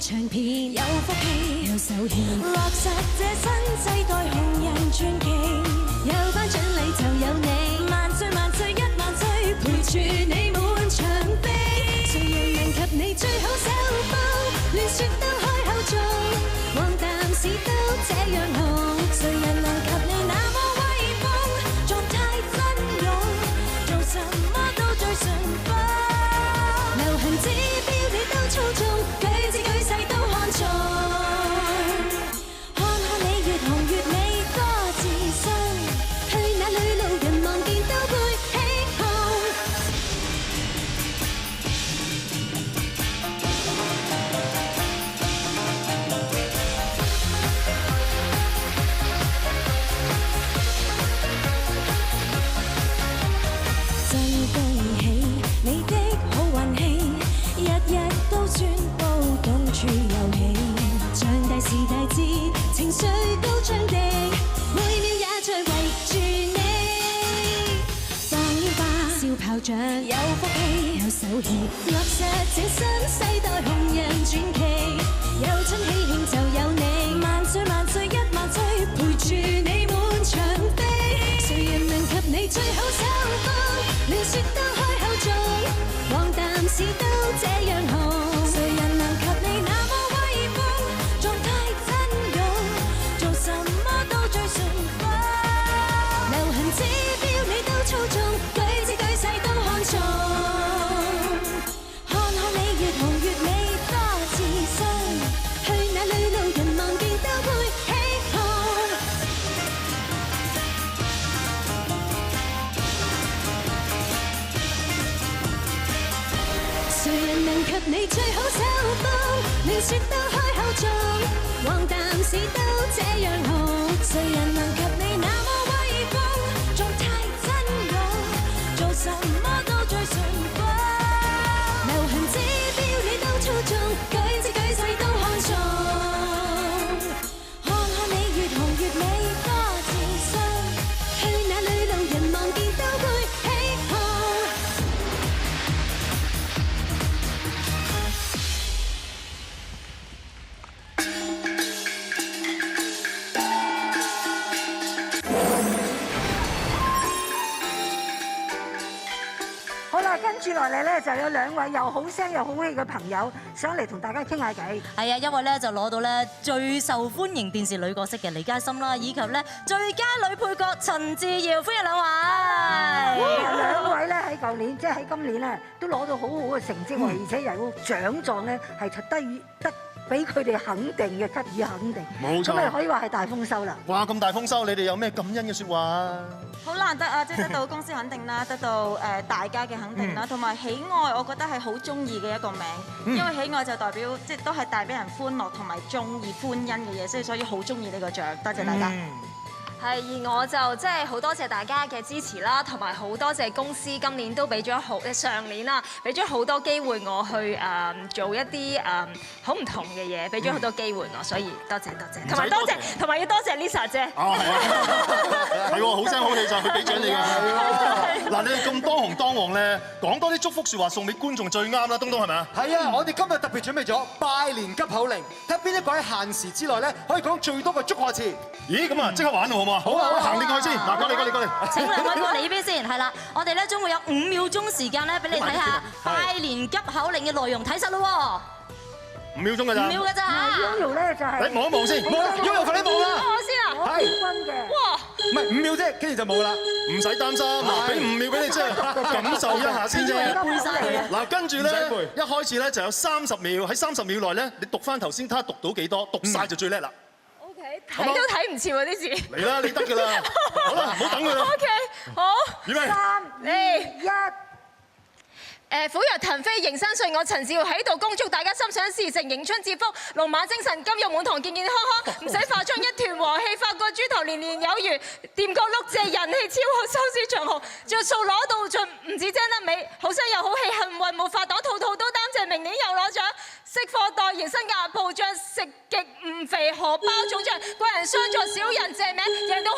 唱片，有福氣有手氣，落實這新世代紅人傳奇。有頒獎禮就有你，萬歲萬歲一萬歲，陪住你滿場飛。誰人能及你最好手風，亂説都開口中，黃淡市都這樣紅。誰人能及你那麼威風，狀態真勇，做什麼都最順風。流行指標你都操縱，舉止舉世都看重。看看你越紅越美，多自信，去哪裏路人望見都會起哄。真恭喜你的好運氣，日日都宣佈到處有喜。長大是大志，情緒高漲地，每秒也在圍住你。放煙花，燒炮仗，有福氣有手氣，落實這新世代紅人傳奇。有親喜慶就有你，萬歲萬歲一萬歲，陪住你滿場飛。誰人能及你最好手風，亂説都開口中，黃淡市都這樣紅。誰人能及你那麼威風，狀態真勇，做什麼都最順風。流行指標你都操縱，舉止舉世都看重。看看你越紅越美，多自信，去哪裏路人望見都會起哄。誰人能及你最好手風，亂説都開口中，黃淡市都這樣紅。誰人能及你那麼威風，狀態真勇，做什麼都最順風。流行指標你都操縱，舉止舉世都看重。看看你越紅越美，多自信，去哪裏路人望見都會起哄。好啦，跟住落嚟咧就有兩位又好聲又好氣嘅朋友上嚟同大家傾下偈。係啊，一位咧就攞到咧最受歡迎電視女角色嘅李嘉欣啦，以及咧最佳女配角陳自瑤，歡迎兩位。兩位咧喺舊年，即係喺今年咧，都攞到好好嘅成績喎，而且有獎狀咧係得俾佢哋肯定嘅，給予肯定。冇錯咁咪可以話係大豐收啦。哇！咁大豐收，你哋有咩感恩嘅説話啊？好難得啊！即係得到公司肯定啦，得到大家嘅肯定啦，同埋喜愛，我覺得係好中意嘅一個名，因為喜愛就代表即係都係帶俾人歡樂同埋中意歡欣嘅嘢，所以好中意呢個獎，多謝大家。係，而我就即係好多謝大家嘅支持啦，同埋好多謝公司今年都俾咗上年啦，俾咗好多機會我去做一啲好唔同嘅嘢，俾咗好多機會我，所以多謝，同埋要多謝 Lisa 姐。哦，係喎，好聲好氣就佢俾獎你㗎。嗱，你哋咁當紅當旺咧，講多啲祝福説話送俾觀眾最啱啦，東東係咪啊？係啊，我哋今日特別準備咗拜年急口令，睇下邊一個喺限時之內咧可以講最多嘅祝賀詞。咦，咁啊，即刻玩咯，好唔好啊？好啊，行呢個去先。嗱，過嚟。請兩位過嚟呢邊先，係啦，我哋咧將會有5秒鐘時間咧，俾你睇下拜年急口令嘅內容，睇實咯喎。 5秒鐘㗎咋？ 5秒㗎咋嚇？Yoyo 咧就係你望一望先，Yoyo 快啲望啦！我先啊，攞冠軍嘅。哇！唔係5秒啫，跟住就冇啦。唔使擔心，嗱，俾5秒俾你即係感受一下先啫。背晒佢啊！嗱，跟住咧，一開始咧就有30秒，喺30秒內咧，你讀翻頭先，睇下讀到幾多，讀晒就最叻啦。 睇都睇唔切喎啲字。嚟啦，你得㗎啦！好啦，唔好等佢啦。 OK， 好。預備。3、2、1。虎躍騰飛迎新歲，我陳自瑤喺度恭祝大家心想事成，迎春接福，龍馬精神，金玉滿堂，健健康康，唔使化妝一團和氣，發個豬頭年年有餘，掂個碌蔗人氣超好，收視長紅，着數攞到盡，唔止精得美，好聲又好氣，幸運冇法擋，套套都擔正，明年又攞獎。 識貨代言身價暴漲，食極唔肥，荷包腫脹，貴人相助，少人借名，贏到